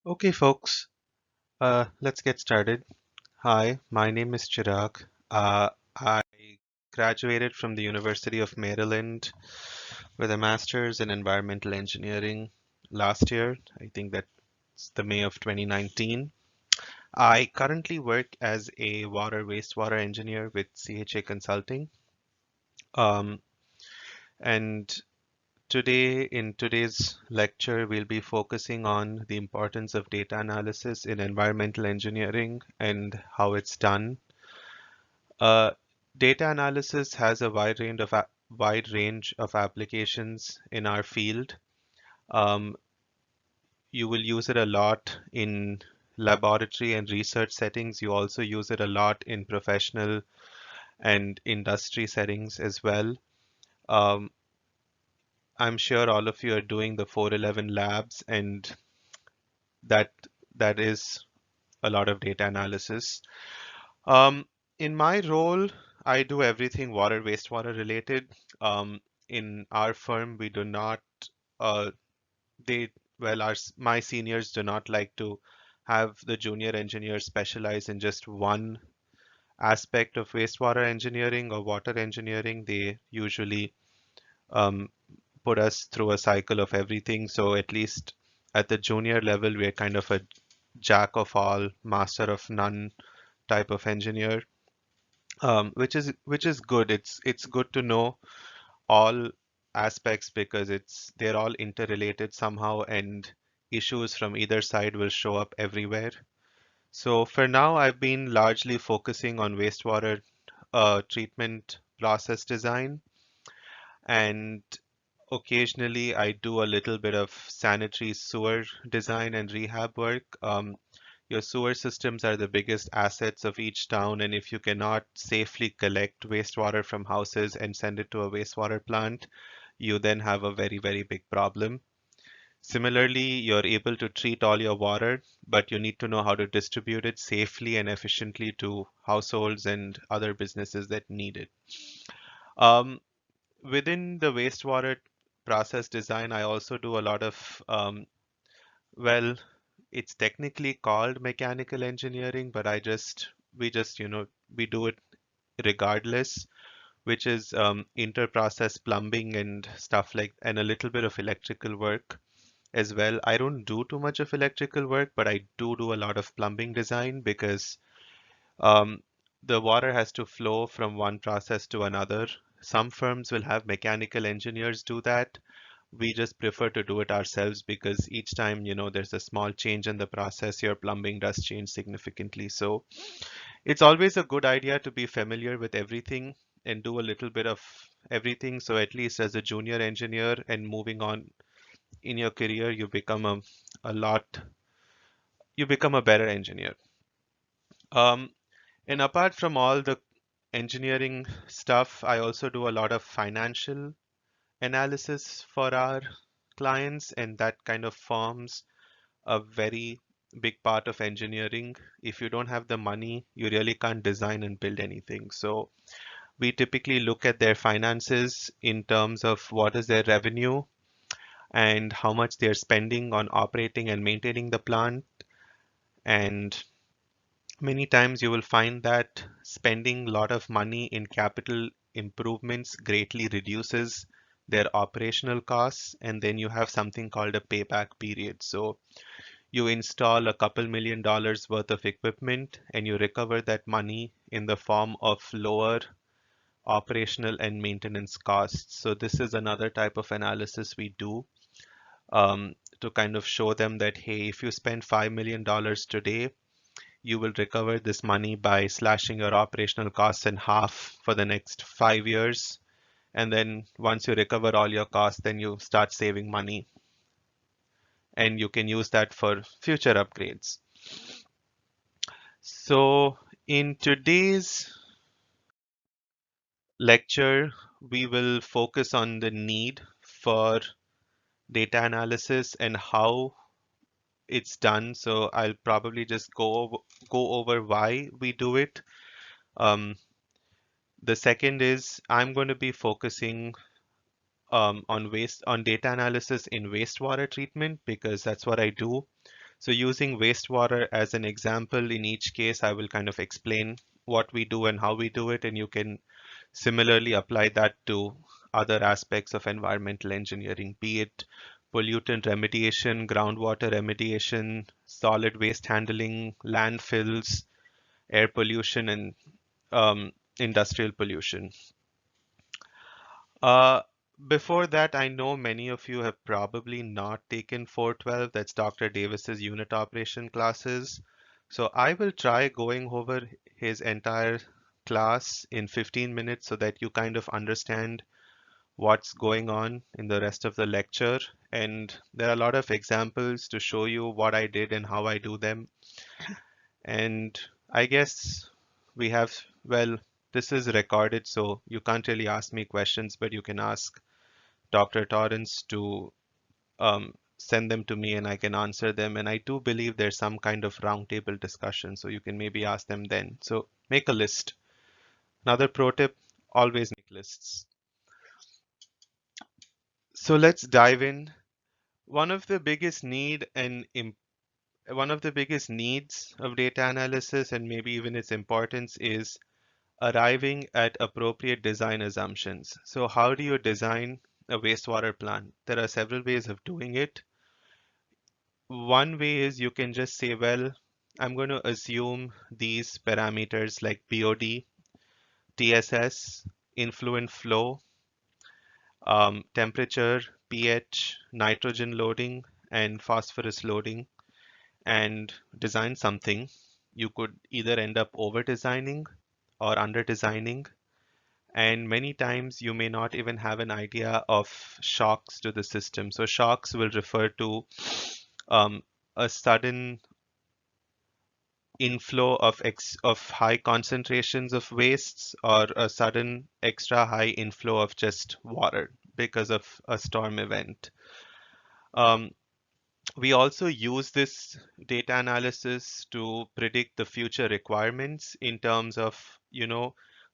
Okay, folks, let's get started. Hi, my name is Chirag. I graduated from the University of Maryland with a master's in environmental engineering last year. I think that's the May of 2019. I currently work as a water wastewater engineer with CHA Consulting. Um, and in today's lecture, we'll be focusing on the importance of data analysis in environmental engineering and how it's done. Uh, Data analysis has a wide range of applications in our field. Um, you will use it a lot in laboratory and research settings. You also use it a lot in professional and industry settings as well. Um, I'm sure all of you are doing the 411 labs, and that that is a lot of data analysis. Um, in my role, I do everything water, wastewater related. Um, in our firm, we do not, uh, they, well, my seniors do not like to have the junior engineers specialize in just one aspect of wastewater engineering or water engineering. They usually um, put us through a cycle of everything. So at least at the junior level, we're kind of a jack of all, master of none type of engineer. Which is good. It's good to know all aspects because they're all interrelated somehow, and issues from either side will show up everywhere. So for now, I've been largely focusing on wastewater treatment process design, and occasionally I do a little bit of sanitary sewer design and rehab work. Your sewer systems are the biggest assets of each town, and if you cannot safely collect wastewater from houses and send it to a wastewater plant, you then have a very, very big problem. Similarly, you're able to treat all your water, but you need to know how to distribute it safely and efficiently to households and other businesses that need it. Um, Within the wastewater process design, I also do a lot of well, it's technically called mechanical engineering, but we just, we do it regardless, which is inter-process plumbing and stuff like, and a little bit of electrical work as well. I don't do too much of electrical work, but I do a lot of plumbing design because um, the water has to flow from one process to another. Some firms will have mechanical engineers do that. We just prefer to do it ourselves because each time, there's a small change in the process, your plumbing does change significantly. So it's always a good idea to be familiar with everything and do a little bit of everything. So at least as a junior engineer and moving on in your career, a lot, you become a better engineer. Um, and apart from all the engineering stuff, I also do a lot of financial analysis for our clients, and that kind of forms a very big part of engineering. If you don't have the money, you really can't design and build anything. So we typically look at their finances in terms of what is their revenue and how much they're spending on operating and maintaining the plant. And many times you will find that spending a lot of money in capital improvements greatly reduces their operational costs, and then you have something called a payback period. So you install a couple $1 million worth of equipment and you recover that money in the form of lower operational and maintenance costs. So this is another type of analysis we do to kind of show them that, hey, if you spend $5 million today, you will recover this money by slashing your operational costs in half for the next 5 years. And then once you recover all your costs, then you start saving money and you can use that for future upgrades. So in today's lecture, we will focus on the need for data analysis and how it's done. So I'll probably just go over why we do it. Um, the second is I'm going to be focusing on data analysis in wastewater treatment because that's what I do. So using wastewater as an example, in each case, I will kind of explain what we do and how we do it, and you can similarly apply that to other aspects of environmental engineering, be it pollutant remediation, groundwater remediation, solid waste handling, landfills, air pollution, and industrial pollution. Uh, Before that, I know many of you have probably not taken 412. That's Dr. Davis's unit operation classes. So I will try going over his entire class in 15 minutes so that you kind of understand what's going on in the rest of the lecture. And there are a lot of examples to show you what I did and how I do them. And I guess we have, well, this is recorded, so you can't really ask me questions, but you can ask Dr. Torrance to send them to me and I can answer them. And I do believe there's some kind of roundtable discussion, so you can maybe ask them then. So make a list. Another pro tip, always make lists. So let's dive in. One of the biggest one of the biggest needs of data analysis and maybe even its importance is arriving at appropriate design assumptions. So how do you design a wastewater plant? There are several ways of doing it. One way is you can just say, well, I'm going to assume these parameters like BOD, TSS, influent flow, temperature, pH, nitrogen loading, and phosphorus loading, and design something. You could either end up over designing or under designing. And many times you may not even have an idea of shocks to the system. So shocks will refer to a sudden inflow of high concentrations of wastes or a sudden extra high inflow of just water because of a storm event. Um, we also use this data analysis to predict the future requirements in terms of,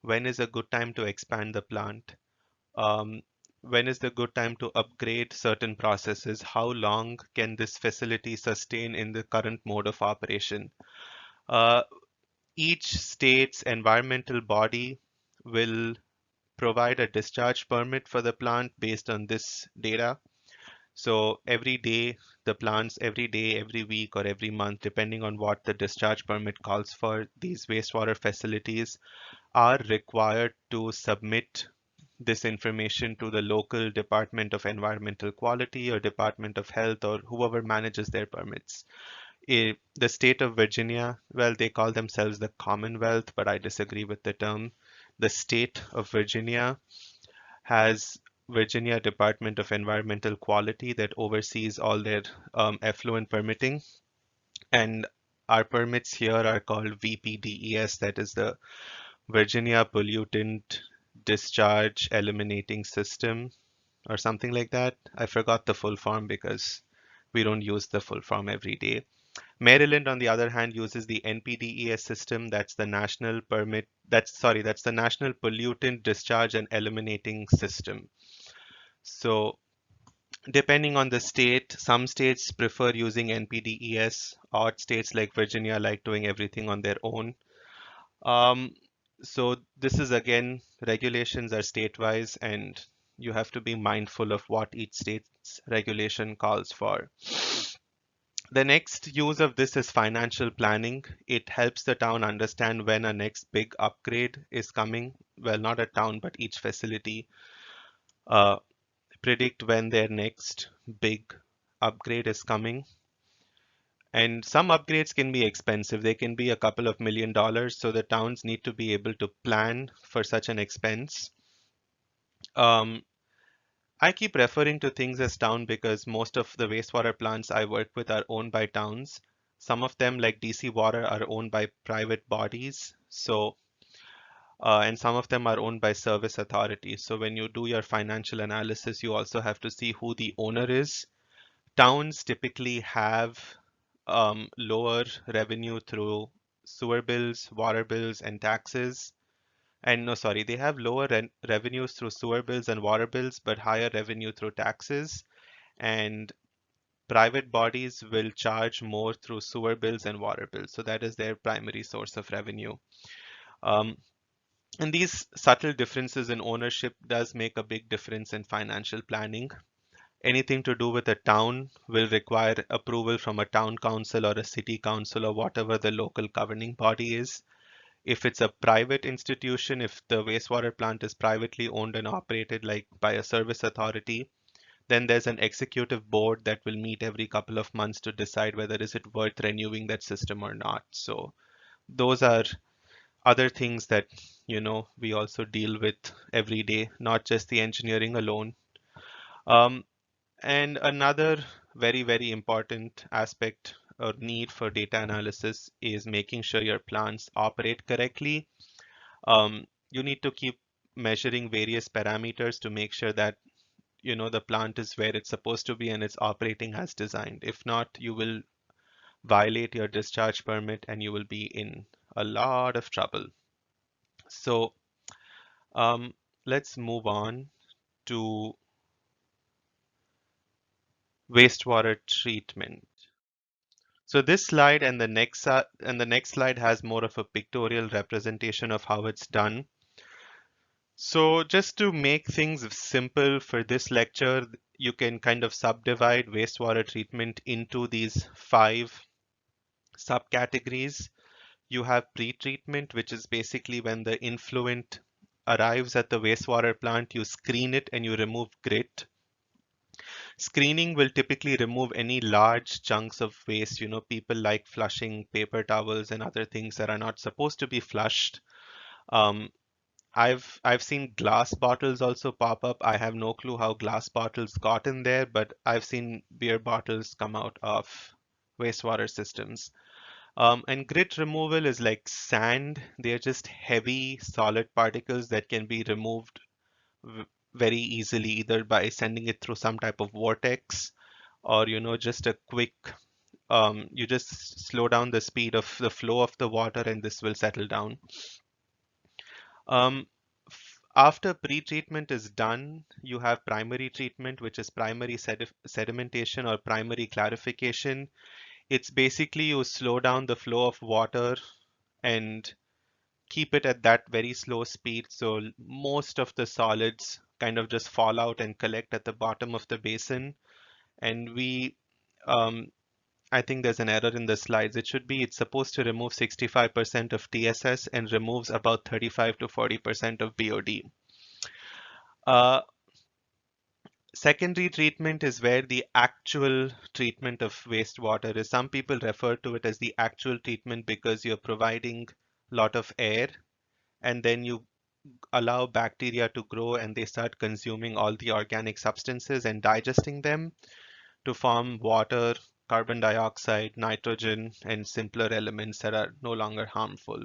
when is a good time to expand the plant? Um, when is the good time to upgrade certain processes? How long can this facility sustain in the current mode of operation? Uh, each state's environmental body will provide a discharge permit for the plant based on this data. So every day, every day, every week, or every month, depending on what the discharge permit calls for, these wastewater facilities are required to submit this information to the local Department of Environmental Quality or Department of Health or whoever manages their permits. The state of Virginia, well, they call themselves the Commonwealth, but I disagree with the term. The state of Virginia has Virginia Department of Environmental Quality that oversees all their effluent permitting. And our permits here are called VPDES, that is the Virginia Pollutant Discharge Eliminating System or something like that. I forgot the full form because we don't use the full form every day. Maryland, on the other hand, uses the NPDES system. That's the that's the National Pollutant Discharge and Eliminating System. So depending on the state, some states prefer using NPDES. Odd states like Virginia like doing everything on their own. Um, so this is again, regulations are statewise and you have to be mindful of what each state's regulation calls for. The next use of this is financial planning. It helps the town understand when a next big upgrade is coming. Well, not a town, but each facility uh, predict when their next big upgrade is coming. And some upgrades can be expensive. They can be a couple of $1 million. So the towns need to be able to plan for such an expense. Um, I keep referring to things as town because most of the wastewater plants I work with are owned by towns. Some of them, like DC Water, are owned by private bodies. And some of them are owned by service authorities. So when you do your financial analysis, you also have to see who the owner is. Towns typically have lower revenue through sewer bills, water bills, and taxes. And no, sorry, they have lower revenues through sewer bills and water bills, but higher revenue through taxes. And private bodies will charge more through sewer bills and water bills. So that is their primary source of revenue. Um, and these subtle differences in ownership does make a big difference in financial planning. Anything to do with a town will require approval from a town council or a city council or whatever the local governing body is. If it's a private institution, if the wastewater plant is privately owned and operated like by a service authority, then there's an executive board that will meet every couple of months to decide whether is it worth renewing that system or not. So those are other things that we also deal with every day, not just the engineering alone. Um, and another very, very important aspect or need for data analysis is making sure your plants operate correctly. You need to keep measuring various parameters to make sure that the plant is where it's supposed to be and it's operating as designed. If not, you will violate your discharge permit and you will be in a lot of trouble. So let's move on to wastewater treatment. So this slide and the next slide has more of a pictorial representation of how it's done. So just to make things simple for this lecture, you can kind of subdivide wastewater treatment into these 5 subcategories. You have pre-treatment, which is basically when the influent arrives at the wastewater plant, you screen it and you remove grit. Screening will typically remove any large chunks of waste. People like flushing paper towels and other things that are not supposed to be flushed. I've seen glass bottles also pop up. I have no clue how glass bottles got in there, but I've seen beer bottles come out of wastewater systems. And grit removal is like sand. They're just heavy solid particles that can be removed very easily, either by sending it through some type of vortex or just a quick you just slow down the speed of the flow of the water and this will settle down. After pre-treatment is done, you have primary treatment, which is primary sedimentation or primary clarification. It's basically you slow down the flow of water and keep it at that very slow speed. So most of the solids kind of just fall out and collect at the bottom of the basin. And I think there's an error in the slides. It's supposed to remove 65% of TSS and removes about 35 to 40% of BOD. Secondary treatment is where the actual treatment of wastewater is. Some people refer to it as the actual treatment because you're providing a lot of air and then you allow bacteria to grow and they start consuming all the organic substances and digesting them to form water, carbon dioxide, nitrogen, and simpler elements that are no longer harmful.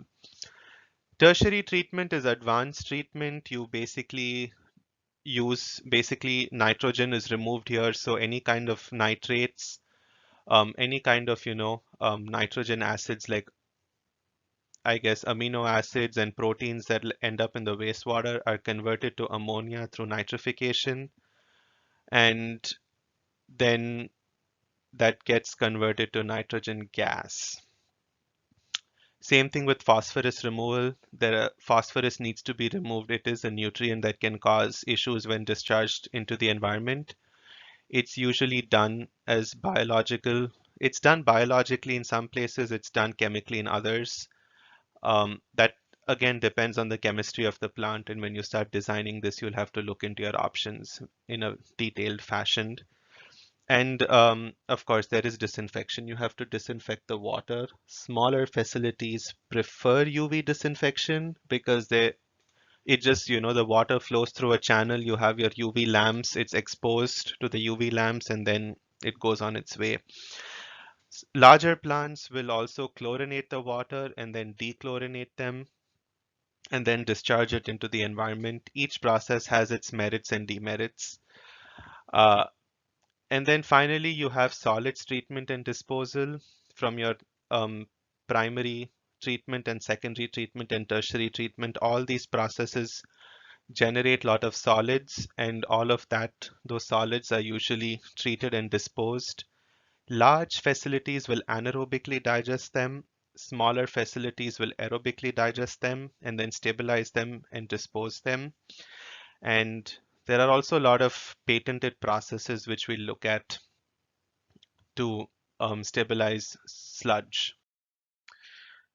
Tertiary treatment is advanced treatment. You basically nitrogen is removed here. So any kind of nitrates, any kind of, nitrogen acids like I guess amino acids and proteins that end up in the wastewater are converted to ammonia through nitrification. And then that gets converted to nitrogen gas. Same thing with phosphorus removal. Phosphorus needs to be removed. It is a nutrient that can cause issues when discharged into the environment. It's usually done as biological. It's done biologically in some places, it's done chemically in others. That again depends on the chemistry of the plant, and when you start designing this, you'll have to look into your options in a detailed fashion. And of course, there is disinfection. You have to disinfect the water. Smaller facilities prefer UV disinfection because the water flows through a channel. You have your UV lamps. It's exposed to the UV lamps and then it goes on its way. Larger plants will also chlorinate the water and then dechlorinate them and then discharge it into the environment. Each process has its merits and demerits. And then finally, you have solids treatment and disposal from your primary treatment and secondary treatment and tertiary treatment. All these processes generate a lot of solids, and all of those solids are usually treated and disposed. Large facilities will anaerobically digest them. Smaller facilities will aerobically digest them and then stabilize them and dispose them. And there are also a lot of patented processes which we look at to stabilize sludge.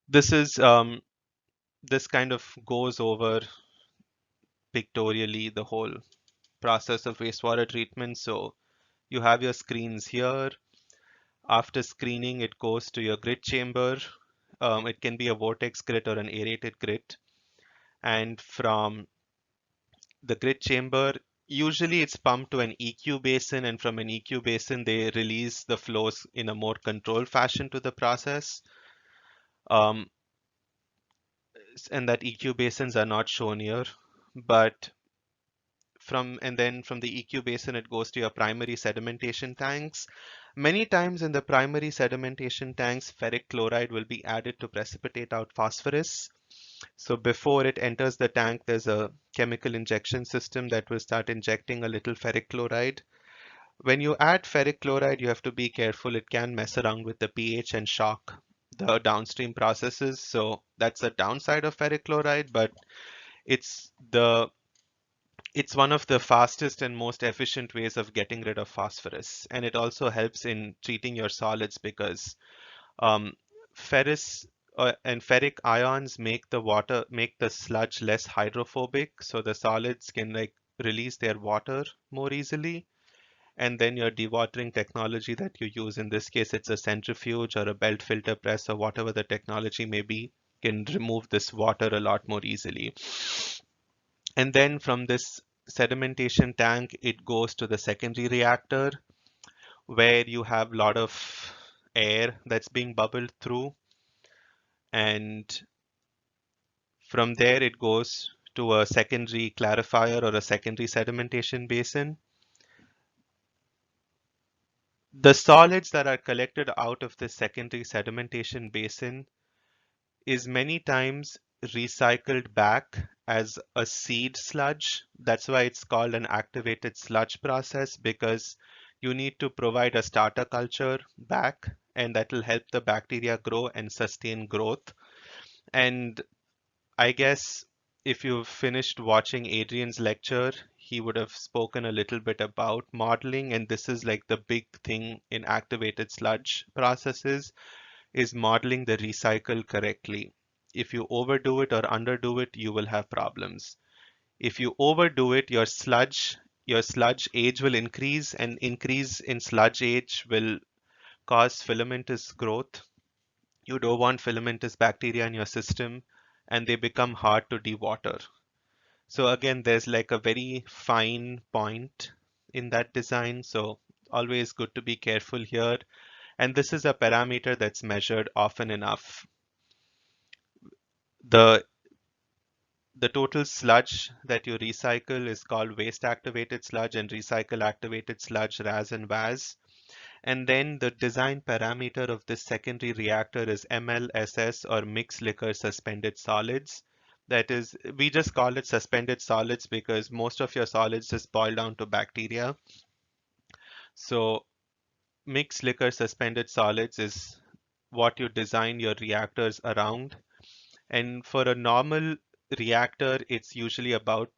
This is this kind of goes over pictorially the whole process of wastewater treatment. So you have your screens here. After screening, it goes to your grit chamber. It can be a vortex grit or an aerated grit. And from the grit chamber, usually it's pumped to an EQ basin, and from an EQ basin, they release the flows in a more controlled fashion to the process. Um, and that EQ basins are not shown here, but from the EQ basin, it goes to your primary sedimentation tanks. Many times in the primary sedimentation tanks, ferric chloride will be added to precipitate out phosphorus. So before it enters the tank, there's a chemical injection system that will start injecting a little ferric chloride. When you add ferric chloride, you have to be careful. It can mess around with the pH and shock the downstream processes. So that's the downside of ferric chloride, but it's the it's one of the fastest and most efficient ways of getting rid of phosphorus. And it also helps in treating your solids because um, ferrous and ferric ions make the sludge less hydrophobic. So the solids can like release their water more easily. And then your dewatering technology that you use, in this case, it's a centrifuge or a belt filter press or whatever the technology may be, can remove this water a lot more easily. And then from this sedimentation tank, it goes to the secondary reactor where you have a lot of air that's being bubbled through. And from there, it goes to a secondary clarifier or a secondary sedimentation basin. The solids that are collected out of the secondary sedimentation basin is many times recycled back as a seed sludge. That's why it's called an activated sludge process, because you need to provide a starter culture back, and that will help the bacteria grow and sustain growth. And I guess if you've finished watching Adrian's lecture, he would have spoken a little bit about modeling, and this is like the big thing in activated sludge processes is modeling the recycle correctly. If you overdo it or underdo it, you will have problems. If you overdo it, your sludge age will increase, and increase in sludge age will cause filamentous growth. You don't want filamentous bacteria in your system, and they become hard to dewater. So again, there's like a very fine point in that design. So always good to be careful here. And this is a parameter that's measured often enough. The the total sludge that you recycle is called waste activated sludge and recycle activated sludge, RAS and VAS. And then the design parameter of this secondary reactor is MLSS, or mixed liquor suspended solids. That is, we just call it suspended solids because most of your solids just boil down to bacteria. So mixed liquor suspended solids is what you design your reactors around. And for a normal reactor, it's usually about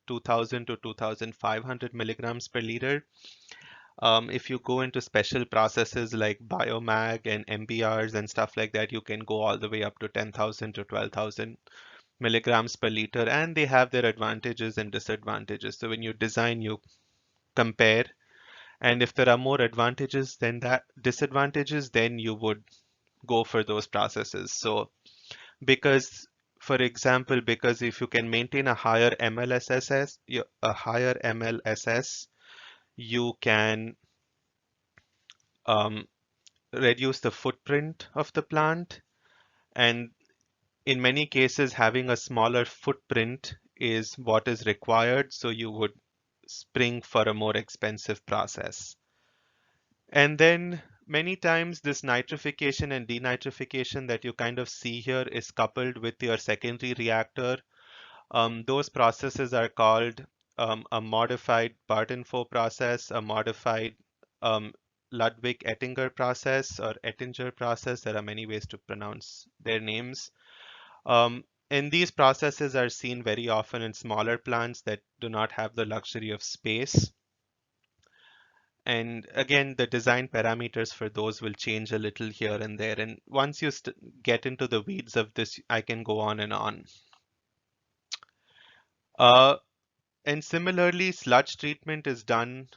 2000 to 2500 milligrams per liter. If you go into special processes like biomag and MBRs and stuff like that, you can go all the way up to 10,000 to 12,000 milligrams per liter, and they have their advantages and disadvantages. So when you design, you compare, and if there are more advantages than that disadvantages, then you would go for those processes. So because, for example, because if you can maintain a higher MLSS, you can um, reduce the footprint of the plant. And in many cases, having a smaller footprint is what is required. So you would spring for a more expensive process. And then many times this nitrification and denitrification that you kind of see here is coupled with your secondary reactor. Those processes are called a modified Barton-Faux process, a modified um, Ludwig-Ettinger process or Ettinger process. There are many ways to pronounce their names. And these processes are seen very often in smaller plants that do not have the luxury of space. And again, the design parameters for those will change a little here and there. And once you get into the weeds of this, I can go on and on. And similarly, sludge treatment is done.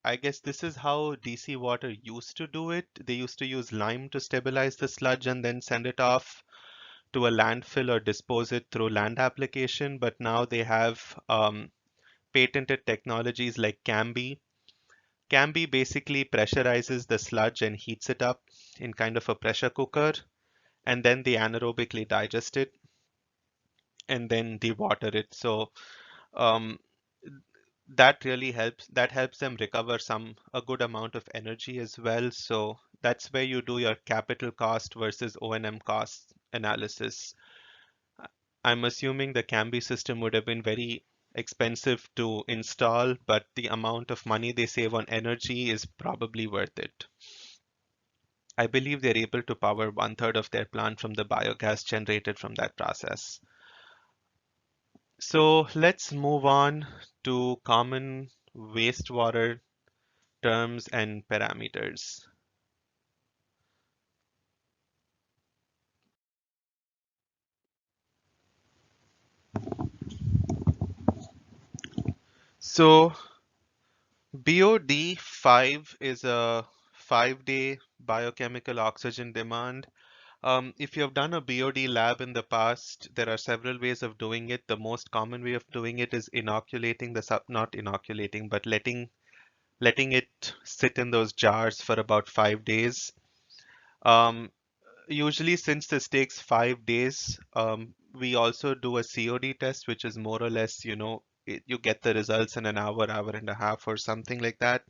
I guess this is how DC water used to do it. They used to use lime to stabilize the sludge and then send it off to a landfill or dispose it through land application. But now they have patented technologies like CAMB. CAMB basically pressurizes the sludge and heats it up in kind of a pressure cooker, and then they anaerobically digest it and then dewater it. So um, that really helps. That helps them recover a good amount of energy as well. So that's where you do your capital cost versus O&M cost analysis. I'm assuming the CAMB system would have been very expensive to install, but the amount of money they save on energy is probably worth it. I believe they're able to power 1/3 of their plant from the biogas generated from that process. So let's move on to common wastewater terms and parameters. So BOD 5 is a 5-day biochemical oxygen demand. If you have done a BOD lab in the past, there are several ways of doing it. The most common way of doing it is inoculating not inoculating, but letting it sit in those jars for about 5 days. Um, Usually, since this takes 5 days, we also do a COD test, which is more or less, you get the results in an hour, hour and a half, or something like that.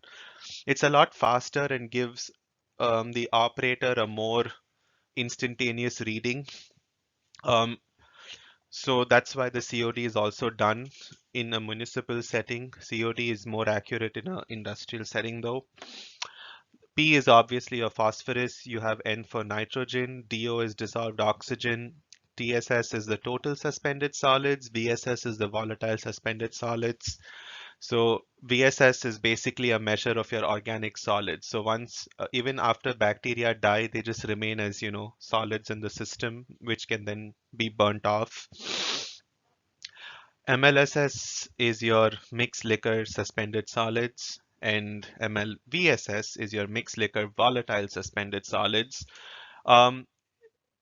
It's a lot faster and gives the operator a more instantaneous reading. Um, so that's why the COD is also done in a municipal setting. COD is more accurate in an industrial setting, though. P is obviously a phosphorus. You have N for nitrogen. DO is dissolved oxygen. TSS is the total suspended solids. VSS is the volatile suspended solids. So VSS is basically a measure of your organic solids. So once, even after bacteria die, they just remain as, solids in the system, which can then be burnt off. MLSS is your mixed liquor suspended solids, and MLVSS is your mixed liquor volatile suspended solids. Um,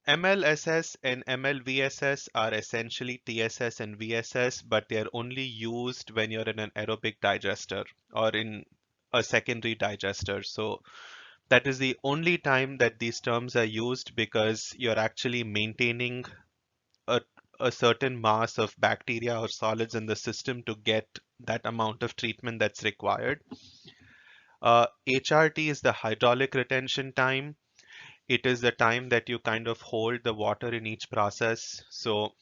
MLSS and MLVSS are essentially TSS and VSS, but they are only used when you're in an aerobic digester or in a secondary digester. So that is the only time that these terms are used, because you're actually maintaining a, a certain mass of bacteria or solids in the system to get that amount of treatment that's required. HRT is the hydraulic retention time. It is the time that you kind of hold the water in each process. So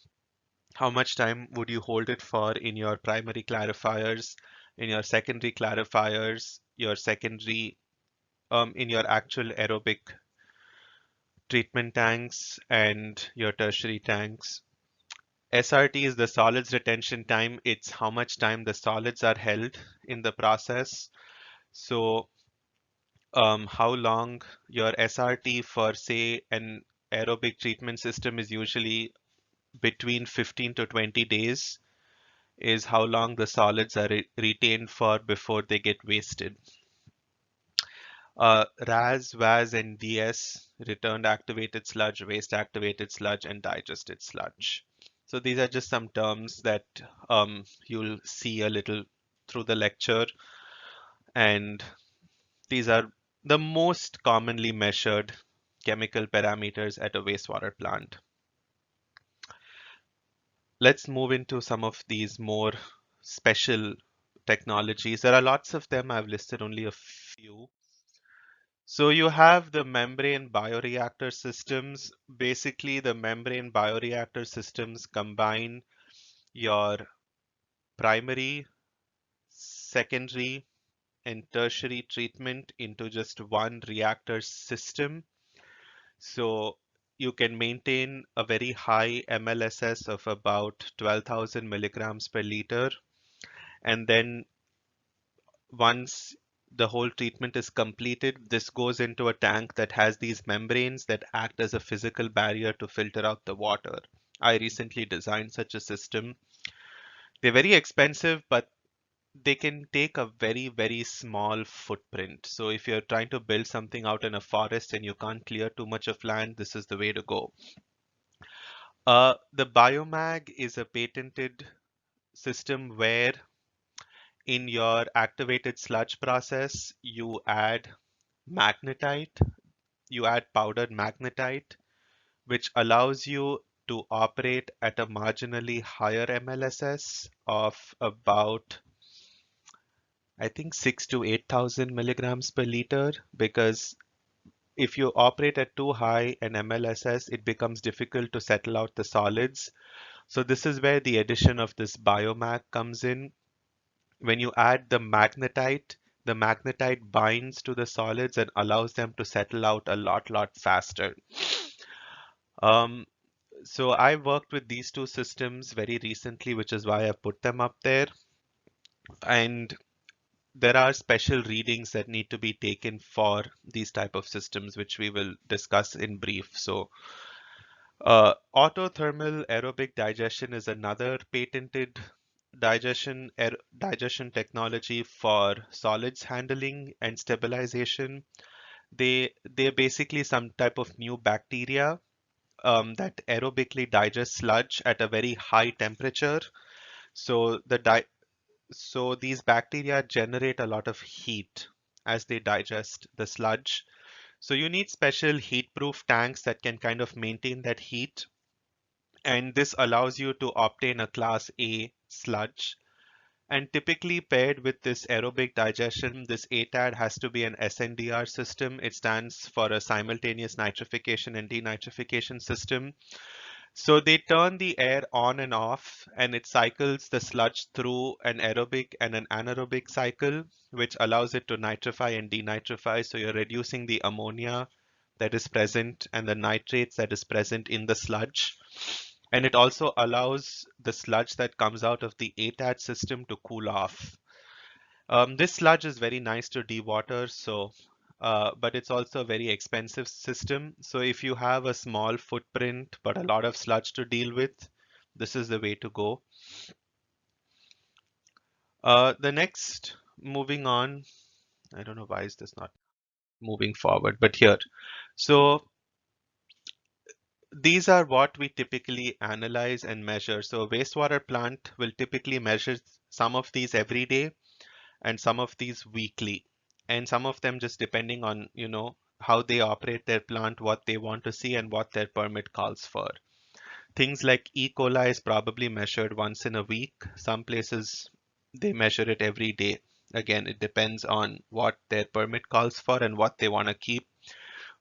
how much time would you hold it for in your primary clarifiers, in your secondary clarifiers, in your actual aerobic treatment tanks and your tertiary tanks. SRT is the solids retention time. It's how much time the solids are held in the process. So how long your SRT for, say, an aerobic treatment system is usually between 15 to 20 days, is how long the solids are retained for before they get wasted. RAS, VAS, and DS, returned activated sludge, waste activated sludge, and digested sludge. So these are just some terms that you'll see a little through the lecture, and these are the most commonly measured chemical parameters at a wastewater plant. Let's move into some of these more special technologies. There are lots of them. I've listed only a few. So you have the membrane bioreactor systems. Basically, the membrane bioreactor systems combine your primary, secondary, and tertiary treatment into just one reactor system. So you can maintain a very high MLSS of about 12,000 milligrams per liter. And then once the whole treatment is completed, this goes into a tank that has these membranes that act as a physical barrier to filter out the water. I recently designed such a system. They're very expensive, but they can take a very, very small footprint. So if you're trying to build something out in a forest and you can't clear too much of land, this is the way to go. The biomag is a patented system where in your activated sludge process, you add magnetite, you add powdered magnetite, which allows you to operate at a marginally higher MLSS of about, I think, 6 to 8,000 milligrams per liter, because if you operate at too high an MLSS, it becomes difficult to settle out the solids. So this is where the addition of this biomag comes in. When you add the magnetite binds to the solids and allows them to settle out a lot faster. Um, so I worked with these two systems very recently, which is why I put them up there. And there are special readings that need to be taken for these type of systems, which we will discuss in brief. So autothermal aerobic digestion is another patented digestion technology for solids handling and stabilization. They're basically some type of new bacteria that aerobically digest sludge at a very high temperature. So so these bacteria generate a lot of heat as they digest the sludge. So you need special heat-proof tanks that can kind of maintain that heat. And this allows you to obtain a class A sludge. And typically paired with this aerobic digestion, this ATAD has to be an SNDR system. It stands for a simultaneous nitrification and denitrification system. So they turn the air on and off, and it cycles the sludge through an aerobic and an anaerobic cycle, which allows it to nitrify and denitrify. So you're reducing the ammonia that is present and the nitrates that is present in the sludge. And it also allows the sludge that comes out of the ATAD system to cool off. This sludge is very nice to dewater, but it's also a very expensive system. So if you have a small footprint but a lot of sludge to deal with, this is the way to go. The next, moving on, I don't know why is this not moving forward, but here. So these are what we typically analyze and measure. So a wastewater plant will typically measure some of these every day and some of these weekly, and some of them just depending on, how they operate their plant, what they want to see, and what their permit calls for. Things like E. coli is probably measured once in a week. Some places they measure it every day. Again, it depends on what their permit calls for and what they want to keep.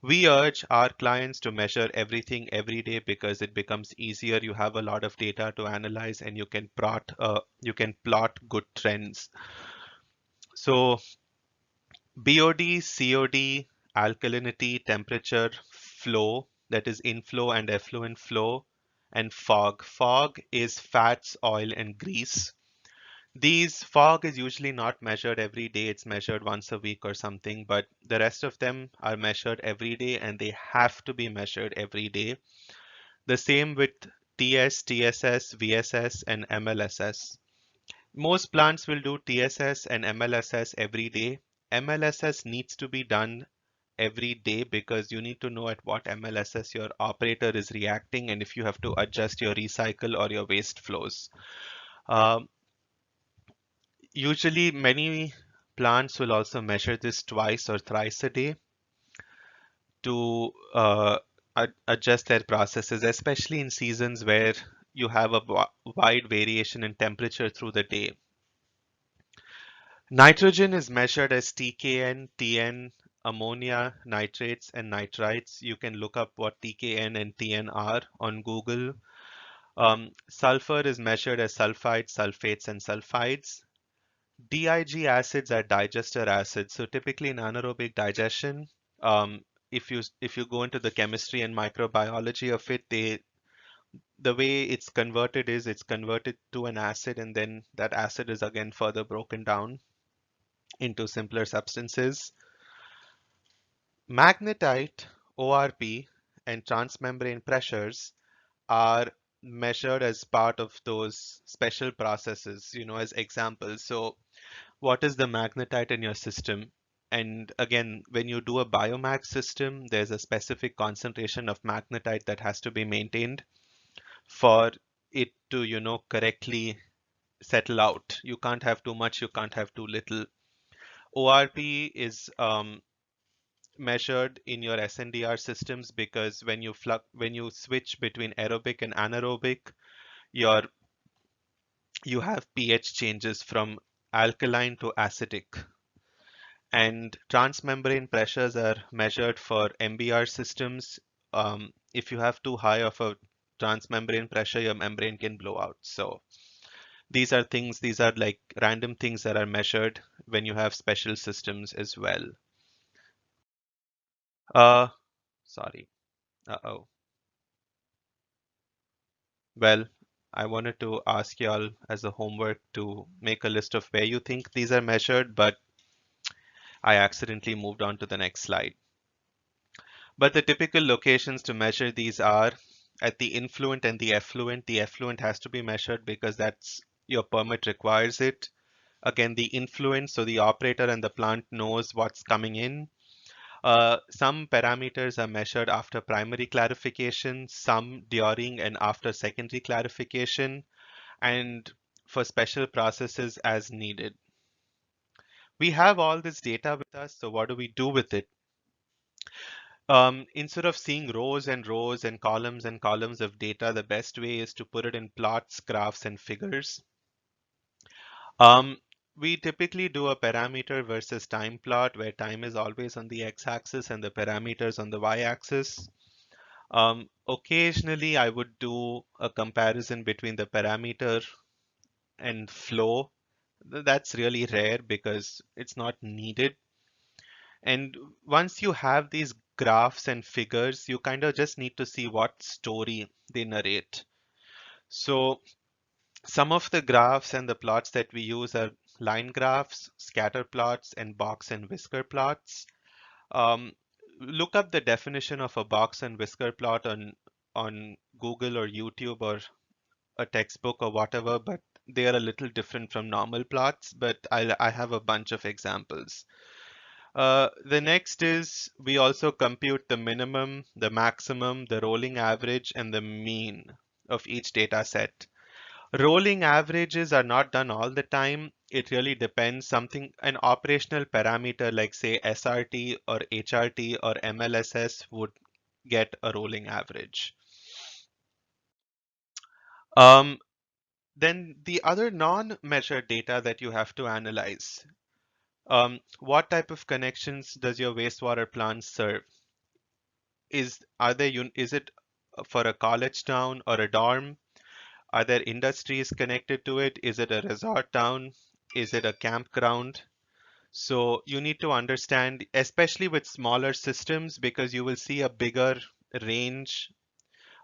We urge our clients to measure everything every day because it becomes easier. You have a lot of data to analyze and you can plot good trends. So BOD, COD, alkalinity, temperature, flow, that is inflow and effluent flow, and fog. Fog is fats, oil, and grease. These fog is usually not measured every day, it's measured once a week or something, but the rest of them are measured every day and they have to be measured every day. The same with TS, TSS, VSS, and MLSS. Most plants will do TSS and MLSS every day. MLSS needs to be done every day because you need to know at what MLSS your operator is reacting and if you have to adjust your recycle or your waste flows. Um, Usually many plants will also measure this twice or thrice a day to adjust their processes, especially in seasons where you have a wide variation in temperature through the day. Nitrogen is measured as TKN, TN, ammonia, nitrates, and nitrites. You can look up what TKN and TN are on Google. Sulfur is measured as sulfides, sulfates, and sulfides. dig acids are digester acids. So typically in anaerobic digestion, um, if you go into the chemistry and microbiology of it, the way it's converted is it's converted to an acid, and then that acid is again further broken down into simpler substances. Magnetite, ORP, and transmembrane pressures are measured as part of those special processes, as examples. So what is the magnetite in your system? And again, when you do a biomass system, there's a specific concentration of magnetite that has to be maintained for it to, correctly settle out. You can't have too much, you can't have too little. ORP is measured in your SNDR systems because when you switch between aerobic and anaerobic, your you have pH changes from alkaline to acidic. And transmembrane pressures are measured for MBR systems. If you have too high of a transmembrane pressure, your membrane can blow out. So these are like random things that are measured when you have special systems as well. Uh, Sorry. Uh-oh. Well, I wanted to ask y'all as a homework to make a list of where you think these are measured, but I accidentally moved on to the next slide. But the typical locations to measure these are at the influent and the effluent. The effluent has to be measured because that's your permit requires it. Again, the influent, so the operator and the plant knows what's coming in. Some parameters are measured after primary clarification, some during and after secondary clarification, and for special processes as needed. We have all this data with us, so what do we do with it? Instead of seeing rows and columns of data, the best way is to put it in plots, graphs, and figures. Um, we typically do a parameter versus time plot where time is always on the x-axis and the parameters on the y-axis. Occasionally, I would do a comparison between the parameter and flow. That's really rare because it's not needed. And once you have these graphs and figures, you kind of just need to see what story they narrate. So some of the graphs and the plots that we use are line graphs, scatter plots, and box and whisker plots. Um, Look up the definition of a box and whisker plot on Google or YouTube or a textbook or whatever, but they are a little different from normal plots, but I have a bunch of examples. The next is we also compute the minimum, the maximum, the rolling average, and the mean of each data set. Rolling averages are not done all the time. It really depends. An operational parameter like say SRT or HRT or MLSS would get a rolling average. Um, then the other non-measured data that you have to analyze. What type of connections does your wastewater plant serve? Is it for a college town or a dorm? Are there industries connected to it? Is it a resort town? Is it a campground? So you need to understand, especially with smaller systems, because you will see a bigger range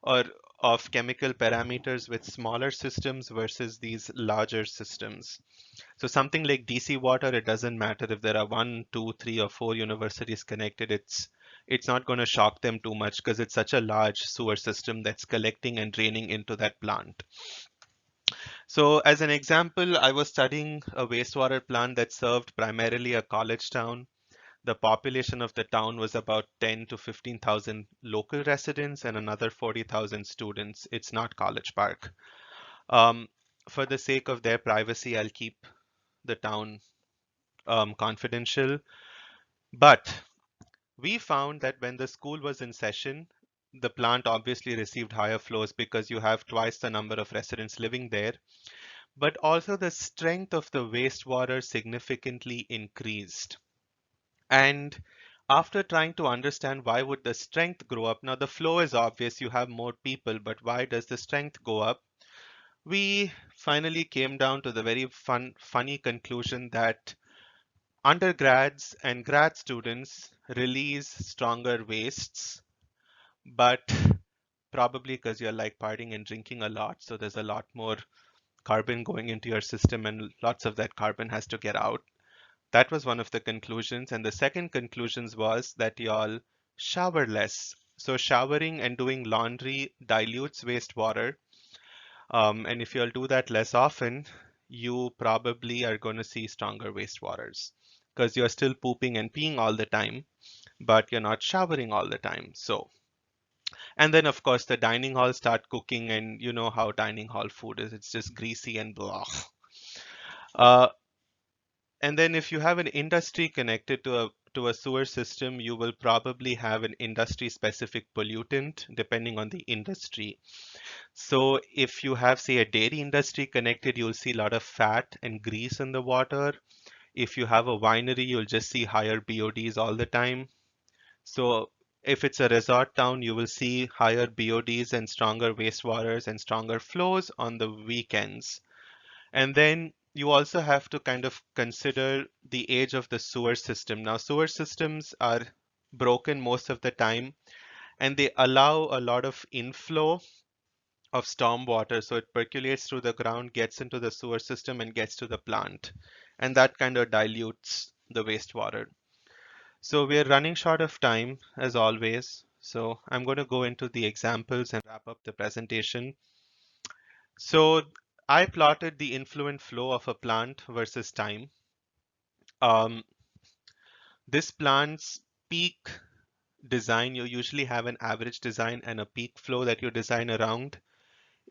or of chemical parameters with smaller systems versus these larger systems. So something like DC water, it doesn't matter if there are one, two, three, or four universities connected. It's not going to shock them too much because it's such a large sewer system that's collecting and draining into that plant. So as an example, I was studying a wastewater plant that served primarily a college town. The population of the town was about 10 to 15,000 local residents and another 40,000 students. It's not College Park. Um, for the sake of their privacy, I'll keep the town confidential. But we found that when the school was in session, the plant obviously received higher flows because you have twice the number of residents living there. But also the strength of the wastewater significantly increased. And after trying to understand why would the strength grow up, now the flow is obvious, you have more people, but why does the strength go up? we finally came down to the very funny conclusion that undergrads and grad students release stronger wastes, but probably because you're like partying and drinking a lot, so there's a lot more carbon going into your system and lots of that carbon has to get out. That was one of the conclusions. And the second conclusions was that y'all shower less. So showering and doing laundry dilutes wastewater. And if you'll do that less often, you probably are going to see stronger wastewaters because you're still pooping and peeing all the time, but you're not showering all the time. So, and then of course the dining hall start cooking, and you know how dining hall food is. It's just greasy and blah. Uh, and then if you have an industry connected to a sewer system, you will probably have an industry specific pollutant depending on the industry. So if you have, say, a dairy industry connected, you'll see a lot of fat and grease in the water. If you have a winery, you'll just see higher BODs all the time. So if it's a resort town, you will see higher BODs and stronger wastewaters and stronger flows on the weekends. And then you also have to kind of consider the age of the sewer system. Now, sewer systems are broken most of the time, and they allow a lot of inflow of storm water. So it percolates through the ground, gets into the sewer system, and gets to the plant. And that kind of dilutes the wastewater. So we're running short of time, as always. So I'm going to go into the examples and wrap up the presentation. So I plotted the influent flow of a plant versus time. Um, this plant's peak design, you usually have an average design and a peak flow that you design around.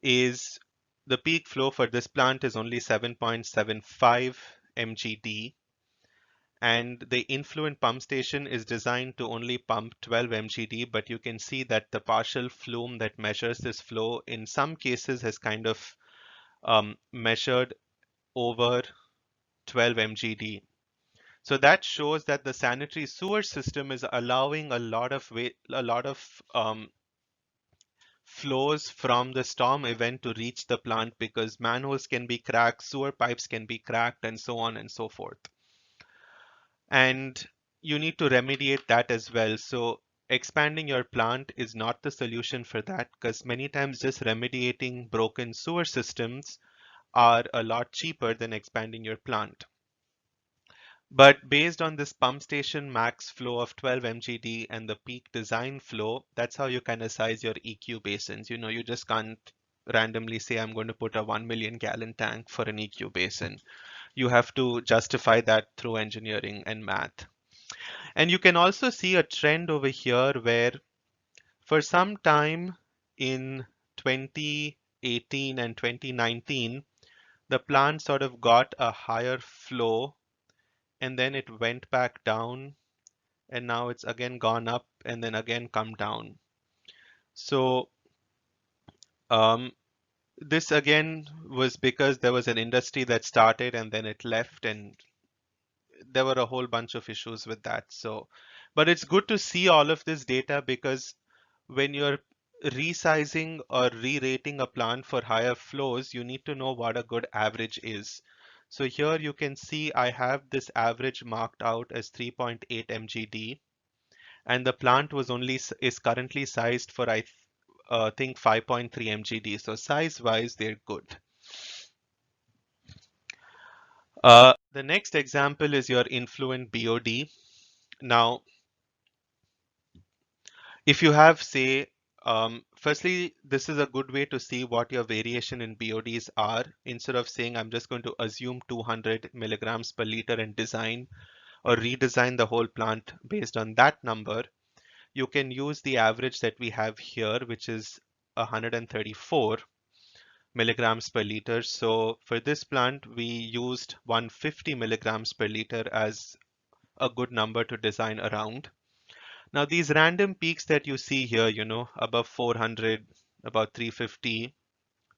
Is the peak flow for this plant is only 7.75 mgd, and the influent pump station is designed to only pump 12 mgd, but you can see that the partial flume that measures this flow in some cases has kind of measured over 12 mgd. So that shows that the sanitary sewer system is allowing a lot of flows from the storm event to reach the plant because manholes can be cracked, sewer pipes can be cracked, and so on and so forth. And you need to remediate that as well. So expanding your plant is not the solution for that because many times just remediating broken sewer systems are a lot cheaper than expanding your plant. But based on this pump station max flow of 12 mgd and the peak design flow, that's how you kind of size your EQ basins. You know, you just can't randomly say, I'm going to put a 1 million gallon tank for an EQ basin. You have to justify that through engineering and math. And you can also see a trend over here where for some time in 2018 and 2019, the plant sort of got a higher flow and then it went back down, and now it's again gone up and then again come down. So this again was because there was an industry that started and then it left, and there were a whole bunch of issues with that. So, but it's good to see all of this data because when you're resizing or re-rating a plant for higher flows, you need to know what a good average is. So here you can see I have this average marked out as 3.8 mgd, and the plant was only is currently sized for I think 5.3 mgd. So size wise, they're good. The next example is your Influent BOD. Now, if you have, say, firstly, this is a good way to see what your variation in BODs are. Instead of saying, I'm just going to assume 200 milligrams per liter and design or redesign the whole plant based on that number, you can use the average that we have here, which is 134 milligrams per liter. So for this plant, we used 150 milligrams per liter as a good number to design around. Now these random peaks that you see here, you know, above 400, about 350,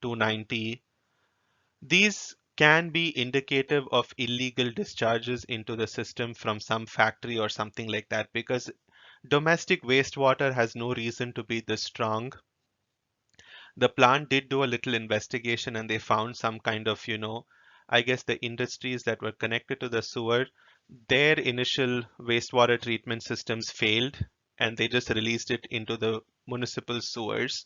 290, these can be indicative of illegal discharges into the system from some factory or something like that, because domestic wastewater has no reason to be this strong. The plant did do a little investigation and they found some kind of, I guess the industries that were connected to the sewer, their initial wastewater treatment systems failed and they just released it into the municipal sewers,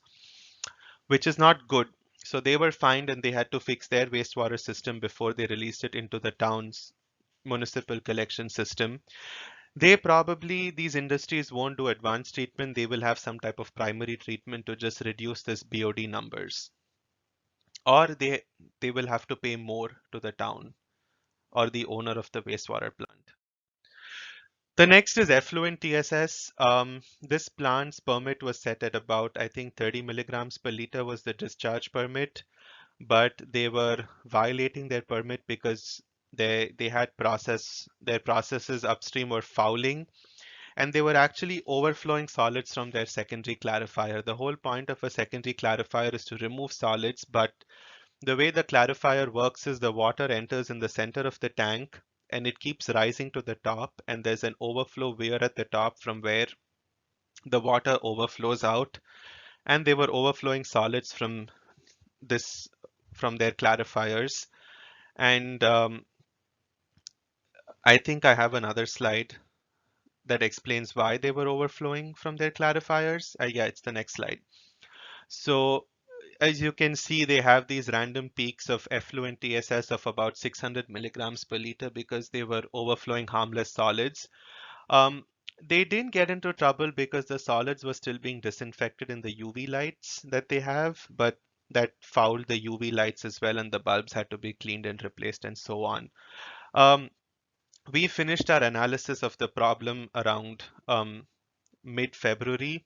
which is not good. So they were fined and they had to fix their wastewater system before they released it into the town's municipal collection system. These industries won't do advanced treatment. They will have some type of primary treatment to just reduce this BOD numbers. Or they will have to pay more to the town or the owner of the wastewater plant. The next is Effluent TSS. This plant's permit was set at about, I think, 30 milligrams per liter was the discharge permit, but they were violating their permit because they had their processes upstream were fouling and they were actually overflowing solids from their secondary clarifier. The whole point of a secondary clarifier is to remove solids, but the way the clarifier works is the water enters in the center of the tank and it keeps rising to the top, and there's an overflow weir at the top from where the water overflows out, and they were overflowing solids this from their clarifiers. And I think I have another slide that explains why they were overflowing from their clarifiers. Yeah, it's the next slide. So as you can see, they have these random peaks of effluent TSS of about 600 milligrams per liter because they were overflowing harmless solids. Um, they didn't get into trouble because the solids were still being disinfected in the UV lights that they have, but that fouled the UV lights as well, and the bulbs had to be cleaned and replaced and so on. We finished our analysis of the problem around mid-February,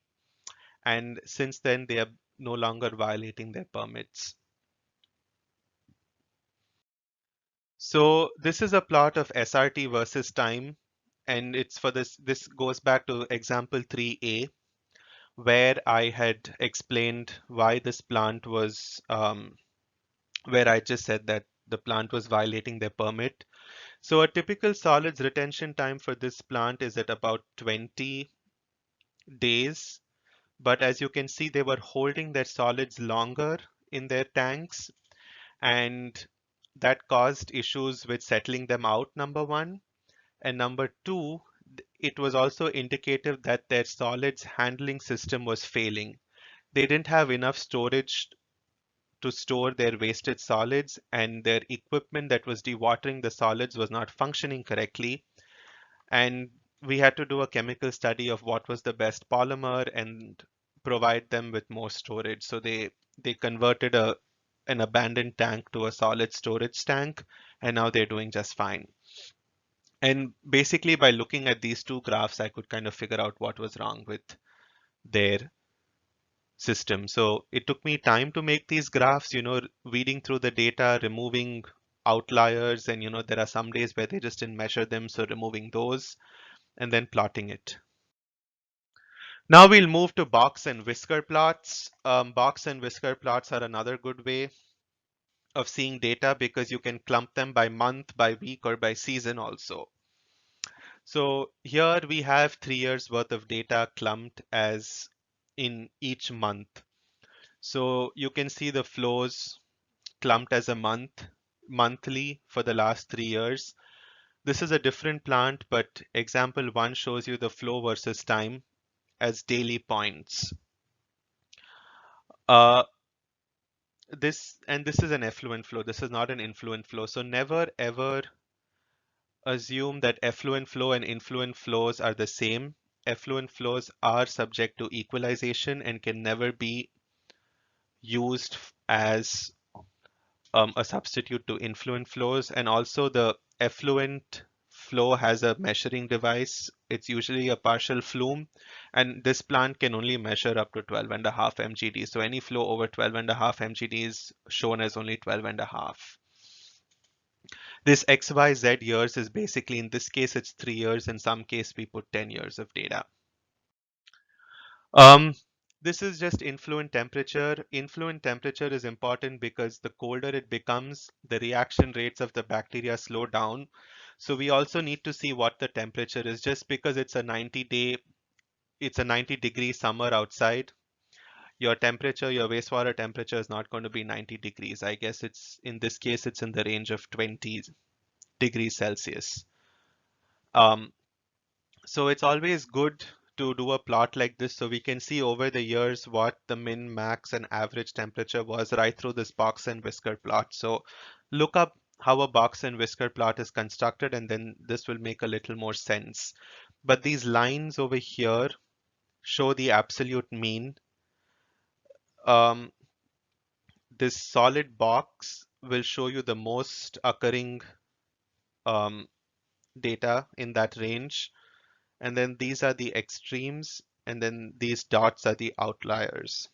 and since then they are no longer violating their permits. So this is a plot of SRT versus time, and it's for this goes back to example 3A, where I had explained why this plant was, where I just said that the plant was violating their permit. So a typical solids retention time for this plant is at about 20 days. But as you can see, they were holding their solids longer in their tanks, and that caused issues with settling them out, number one. And number two, it was also indicative that their solids handling system was failing. They didn't have enough storage to store their wasted solids, and their equipment that was dewatering the solids was not functioning correctly. And we had to do a chemical study of what was the best polymer and provide them with more storage. So they converted an abandoned tank to a solid storage tank, and now they're doing just fine. And basically by looking at these two graphs, I could kind of figure out what was wrong with their system. So it took me time to make these graphs, weeding through the data, removing outliers, and there are some days where they just didn't measure them, so removing those and then plotting it. Now we'll move to box and whisker plots. Box and whisker plots are another good way of seeing data because you can clump them by month, by week, or by season also. So here we have 3 years worth of data clumped as in each month. So you can see the flows clumped as a monthly for the last 3 years. This is a different plant, but example 1 shows you the flow versus time as daily points. This is an effluent flow. This is not an influent flow. So never ever assume that effluent flow and influent flows are the same. Effluent flows are subject to equalization and can never be used as a substitute to influent flows. And also the effluent flow has a measuring device. It's usually a partial flume, and this plant can only measure up to 12.5 mgd. So any flow over 12.5 mgd is shown as only 12.5. This XYZ years is basically, in this case, it's 3 years. In some case, we put 10 years of data. Um, this is just influent temperature. Influent temperature is important because the colder it becomes, the reaction rates of the bacteria slow down. So we also need to see what the temperature is. Just because it's a 90 degree summer outside, your temperature, your wastewater temperature is not going to be 90 degrees. I guess it's in this case, it's in the range of 20 degrees Celsius. Um, so it's always good to do a plot like this so we can see over the years what the min, max, and average temperature was right through this box and whisker plot. So look up how a box and whisker plot is constructed, and then this will make a little more sense. But these lines over here show the absolute mean. Um, this solid box will show you the most occurring um, data in that range. And then these are the extremes, and then these dots are the outliers.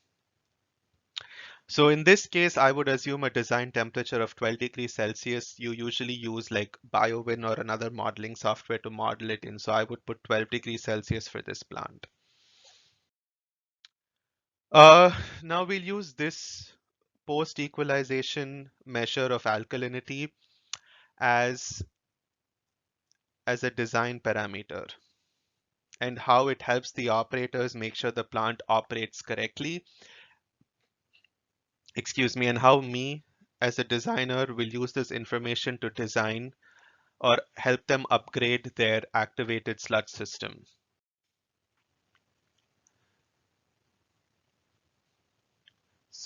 So in this case, I would assume a design temperature of 12 degrees Celsius. You usually use like BioWin or another modeling software to model it in. So I would put 12 degrees Celsius for this plant. Now we'll use this post-equalization measure of alkalinity as, as a design parameter, and how it helps the operators make sure the plant operates correctly. Excuse me, and how me as a designer will use this information to design or help them upgrade their activated sludge system.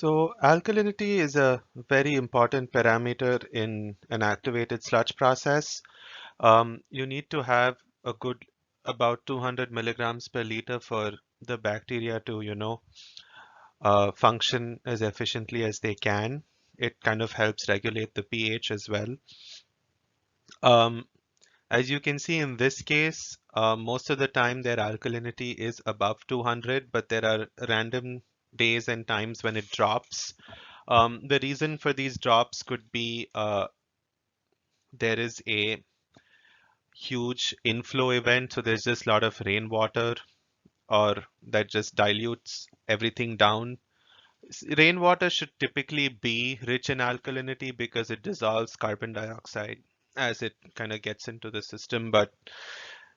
So alkalinity is a very important parameter in an activated sludge process. You need to have a good about 200 milligrams per liter for the bacteria to, function as efficiently as they can. It kind of helps regulate the pH as well. Um, as you can see in this case, most of the time their alkalinity is above 200, but there are random days and times when it drops. The reason for these drops could be there is a huge inflow event, so there's just a lot of rainwater or that just dilutes everything down. Rainwater should typically be rich in alkalinity because it dissolves carbon dioxide as it kind of gets into the system, but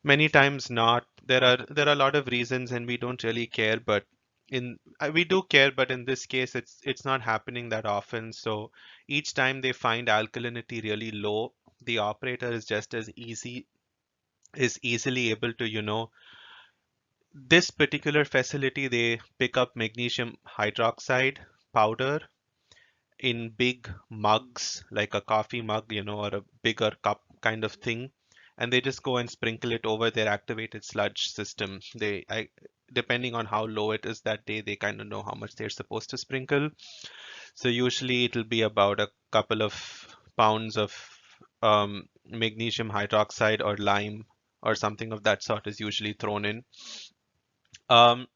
many times not. There are a lot of reasons, and we don't really care, but in we do care, but in this case, it's not happening that often. So each time they find alkalinity really low, the operator is just as easily able to, this particular facility, they pick up magnesium hydroxide powder in big mugs, like a coffee mug, or a bigger cup kind of thing, and they just go and sprinkle it over their activated sludge system. Depending on how low it is that day, they kind of know how much they're supposed to sprinkle. So usually it'll be about a couple of pounds of magnesium hydroxide or lime or something of that sort is usually thrown in. Um,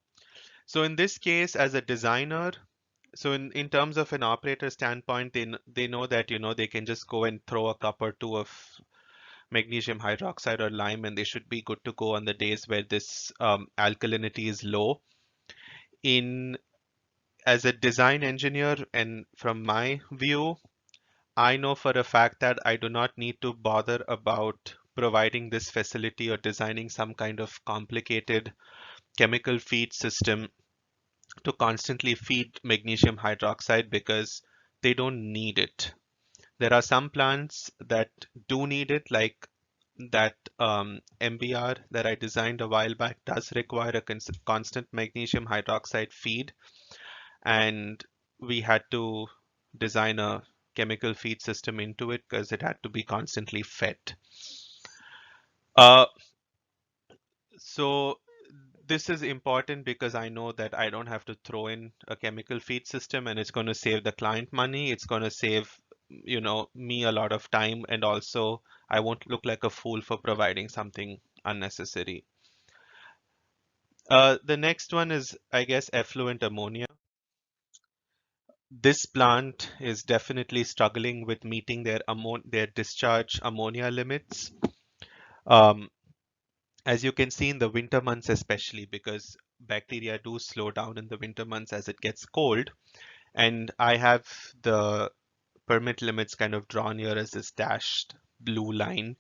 so in this case, as a designer, so in terms of an operator standpoint, they know that they can just go and throw a cup or two of magnesium hydroxide or lime, and they should be good to go on the days where this alkalinity is low. In As a design engineer, and from my view, I know for a fact that I do not need to bother about providing this facility or designing some kind of complicated chemical feed system to constantly feed magnesium hydroxide because they don't need it. There are some plants that do need it, like that MBR that I designed a while back does require a constant magnesium hydroxide feed, and we had to design a chemical feed system into it because it had to be constantly fed. Uh, so this is important because I know that I don't have to throw in a chemical feed system, and it's going to save the client money. It's going to save, me a lot of time, and also I won't look like a fool for providing something unnecessary. The next one is, I guess, effluent ammonia. This plant is definitely struggling with meeting their discharge ammonia limits. Um, as you can see in the winter months, especially because bacteria do slow down in the winter months as it gets cold. And I have the permit limits kind of drawn here as this dashed blue line.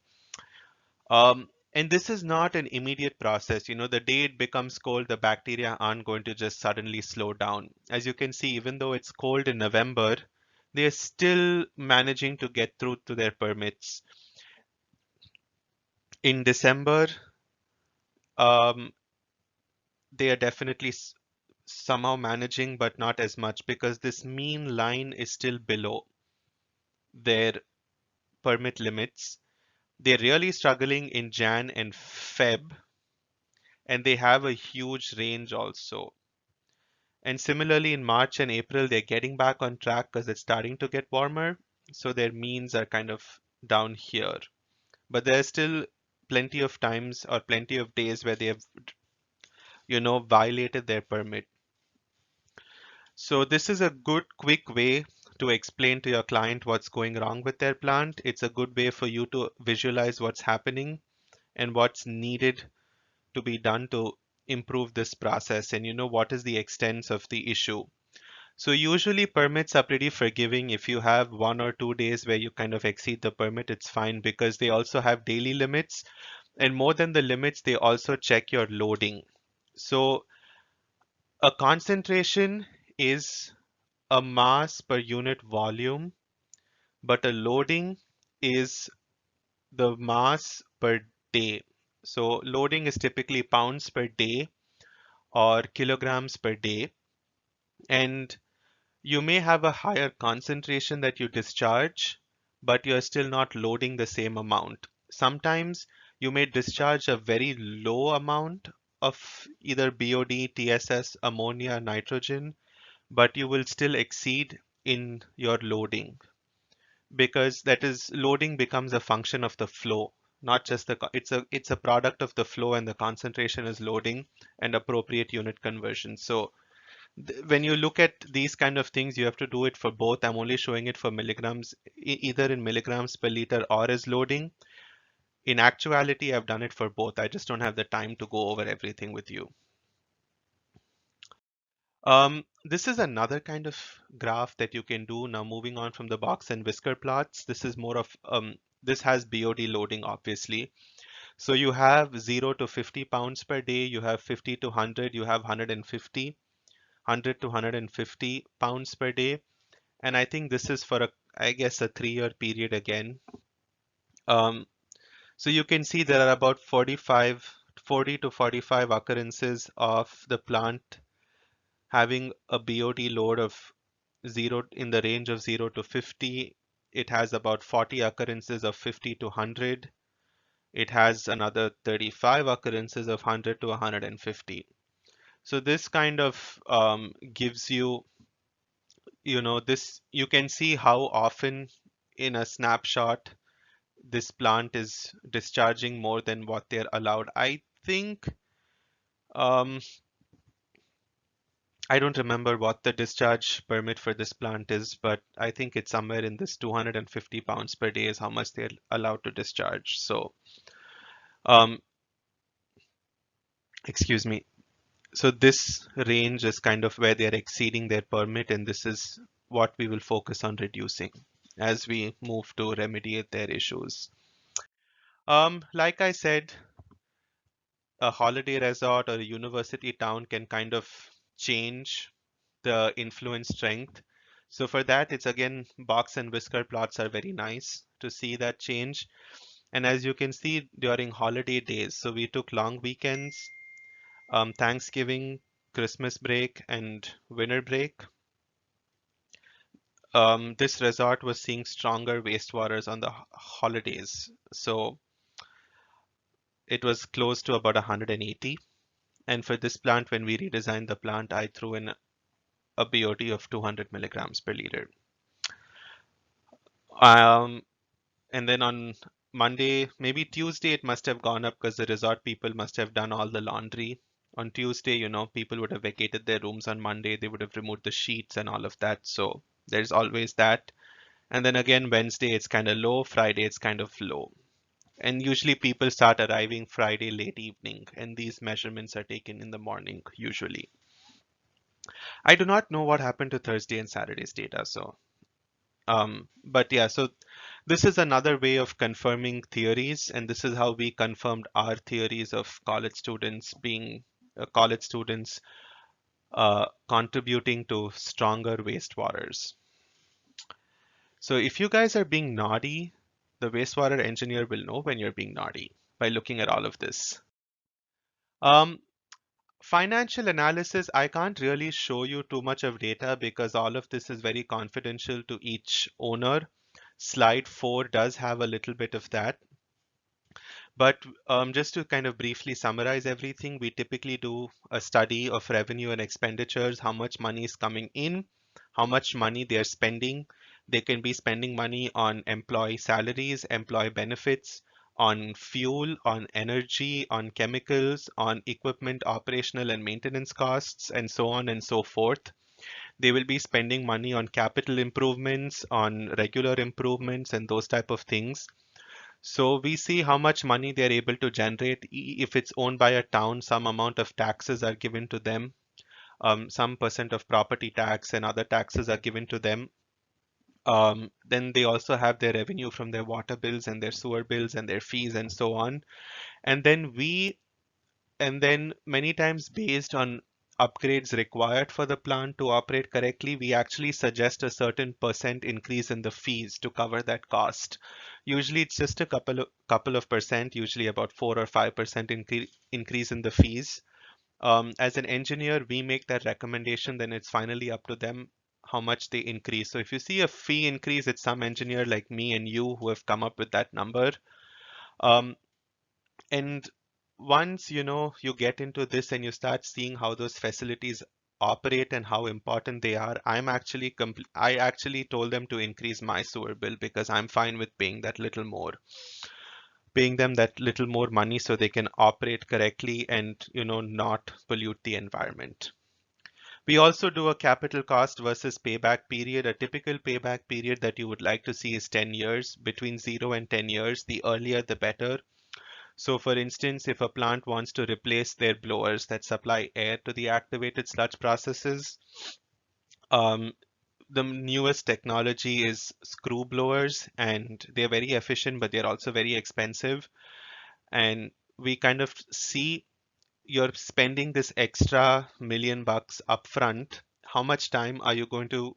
And this is not an immediate process. You know, the day it becomes cold, the bacteria aren't going to just suddenly slow down. As you can see, even though it's cold in November, they're still managing to get through to their permits. In December, um, they are definitely somehow managing, but not as much because this mean line is still below their permit limits. They're really struggling in Jan and Feb, and they have a huge range also. And similarly, in March and April, they're getting back on track because it's starting to get warmer. So their means are kind of down here. But there's still plenty of times or plenty of days where they have, violated their permit. So this is a good, quick way to explain to your client what's going wrong with their plant. It's a good way for you to visualize what's happening and what's needed to be done to improve this process and what is the extent of the issue. So usually permits are pretty forgiving. If you have 1 or 2 days where you kind of exceed the permit, it's fine because they also have daily limits. And more than the limits, they also check your loading. So a concentration is a mass per unit volume, but a loading is the mass per day. So loading is typically pounds per day or kilograms per day. And you may have a higher concentration that you discharge, but you're still not loading the same amount. Sometimes you may discharge a very low amount of either BOD, TSS, ammonia, nitrogen, but you will still exceed in your loading because that is loading becomes a function of the flow, not just it's a product of the flow and the concentration is loading and appropriate unit conversion. So when you look at these kind of things, you have to do it for both. I'm only showing it for milligrams, either in milligrams per liter or as loading. In actuality, I've done it for both. I just don't have the time to go over everything with you. This is another kind of graph that you can do. Now moving on from the box and whisker plots, this is more of, this has BOD loading, obviously. So you have 0 to 50 pounds per day, you have 50 to 100, you have 150, 100 to 150 pounds per day. And I think this is for I guess a 3-year period again. Um, so you can see there are about 40 to 45 occurrences of the plant having a BOD load of zero in the range of 0 to 50. It has about 40 occurrences of 50 to 100. It has another 35 occurrences of 100 to 150. So this kind of gives you, this you can see how often in a snapshot this plant is discharging more than what they're allowed. Um, I don't remember what the discharge permit for this plant is, but I think it's somewhere in this 250 pounds per day is how much they're allowed to discharge. So, um, excuse me. So this range is kind of where they're exceeding their permit, and this is what we will focus on reducing as we move to remediate their issues. Like I said, a holiday resort or a university town can kind of change the influence strength. So for that, it's again, box and whisker plots are very nice to see that change. And as you can see during holiday days, so we took long weekends, Thanksgiving, Christmas break, and winter break. This resort was seeing stronger wastewaters on the holidays. So it was close to about 180. And for this plant, when we redesigned the plant, I threw in a BOD of 200 milligrams per liter. Um, and then on Monday, maybe Tuesday, it must have gone up because the resort people must have done all the laundry. On Tuesday, people would have vacated their rooms on Monday. They would have removed the sheets and all of that. So there's always that. And then again, Wednesday, it's kind of low. Friday, it's kind of low. And usually people start arriving Friday late evening, and these measurements are taken in the morning usually. I do not know what happened to Thursday and Saturday's data, so But yeah, so this is another way of confirming theories, and this is how we confirmed our theories of college students being college students contributing to stronger wastewaters. So if you guys are being naughty, the wastewater engineer will know when you're being naughty by looking at all of this. Um, Financial analysis, I can't really show you too much of data because all of this is very confidential to each owner. Slide 4 does have a little bit of that. But just to kind of briefly summarize everything, we typically do a study of revenue and expenditures, how much money is coming in, how much money they're spending. They can be spending money on employee salaries, employee benefits, on fuel, on energy, on chemicals, on equipment operational and maintenance costs, and so on and so forth. They will be spending money on capital improvements, on regular improvements, and those type of things. So we see how much money they're able to generate. If it's owned by a town, some amount of taxes are given to them. Some percent of property tax and other taxes are given to them. Then they also have their revenue from their water bills and their sewer bills and their fees and so on. And then many times based on upgrades required for the plant to operate correctly, we actually suggest a certain percent increase in the fees to cover that cost. Usually it's just a couple of percent, usually about 4 or 5% increase in the fees. As an engineer, we make that recommendation, then it's finally up to them how much they increase. So if you see a fee increase, it's some engineer like me and you who have come up with that number. Um, and once you get into this and you start seeing how those facilities operate and how important they are, I actually told them to increase my sewer bill because I'm fine with paying them that little more money so they can operate correctly and not pollute the environment. We also do a capital cost versus payback period. A typical payback period that you would like to see is 10 years. Between 0 and 10 years, the earlier the better. So for instance, if a plant wants to replace their blowers that supply air to the activated sludge processes, um, the newest technology is screw blowers, and they're very efficient, but they're also very expensive. And we kind of see you're spending this extra $1 million upfront. How much time are you going to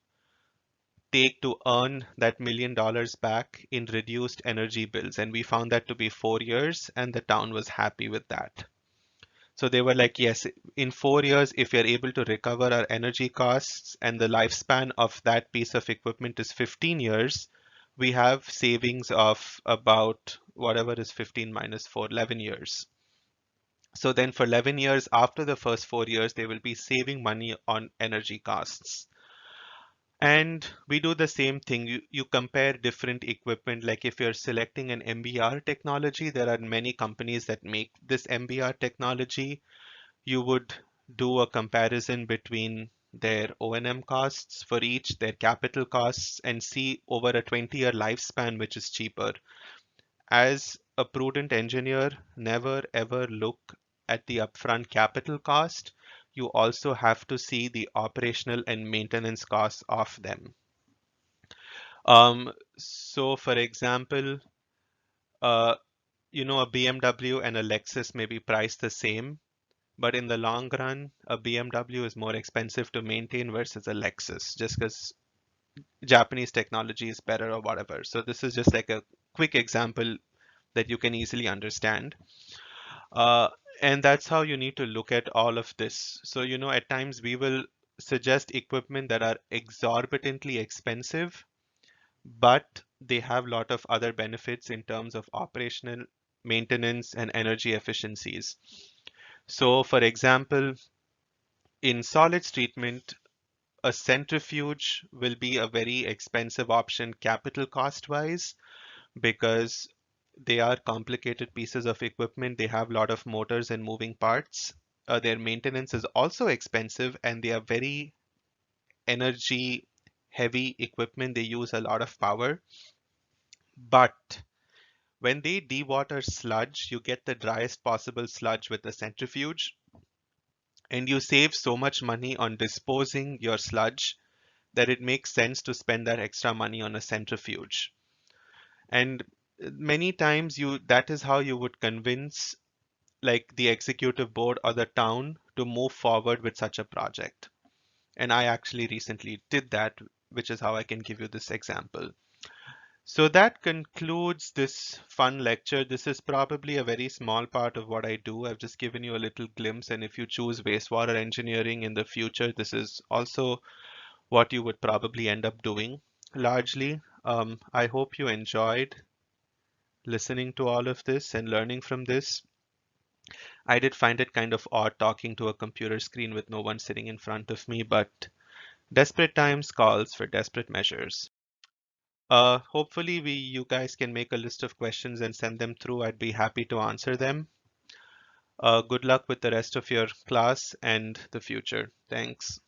take to earn that $1 million back in reduced energy bills? And we found that to be 4 years, and the town was happy with that. So they were like, yes, in 4 years, if you're able to recover our energy costs and the lifespan of that piece of equipment is 15 years, we have savings of about whatever is 15 minus 4, 11 years. So then for 11 years after the first 4 years, they will be saving money on energy costs. And we do the same thing. You compare different equipment. Like if you're selecting an MBR technology, there are many companies that make this MBR technology. You would do a comparison between their O&M costs for each, their capital costs, and see over a 20-year lifespan which is cheaper. As a prudent engineer, never ever look at the upfront capital cost. You also have to see the operational and maintenance costs of them. So for example, uh, a BMW and a Lexus may be priced the same, but in the long run, a BMW is more expensive to maintain versus a Lexus, just because Japanese technology is better or whatever. So this is just like a quick example that you can easily understand. Uh, and that's how you need to look at all of this. So, at times we will suggest equipment that are exorbitantly expensive, but they have a lot of other benefits in terms of operational maintenance and energy efficiencies. So, for example, in solids treatment, a centrifuge will be a very expensive option capital cost wise because they are complicated pieces of equipment. They have a lot of motors and moving parts. Their maintenance is also expensive, and they are very energy heavy equipment. They use a lot of power. But when they dewater sludge, you get the driest possible sludge with the centrifuge, and you save so much money on disposing your sludge that it makes sense to spend that extra money on a centrifuge. And many times that is how you would convince like the executive board or the town to move forward with such a project. And I actually recently did that, which is how I can give you this example. So that concludes this fun lecture. This is probably a very small part of what I do. I've just given you a little glimpse, and if you choose wastewater engineering in the future, this is also what you would probably end up doing largely. I hope you enjoyed listening to all of this and learning from this. I did find it kind of odd talking to a computer screen with no one sitting in front of me, but desperate times calls for desperate measures. Hopefully you guys can make a list of questions and send them through. I'd be happy to answer them. Good luck with the rest of your class and the future. Thanks.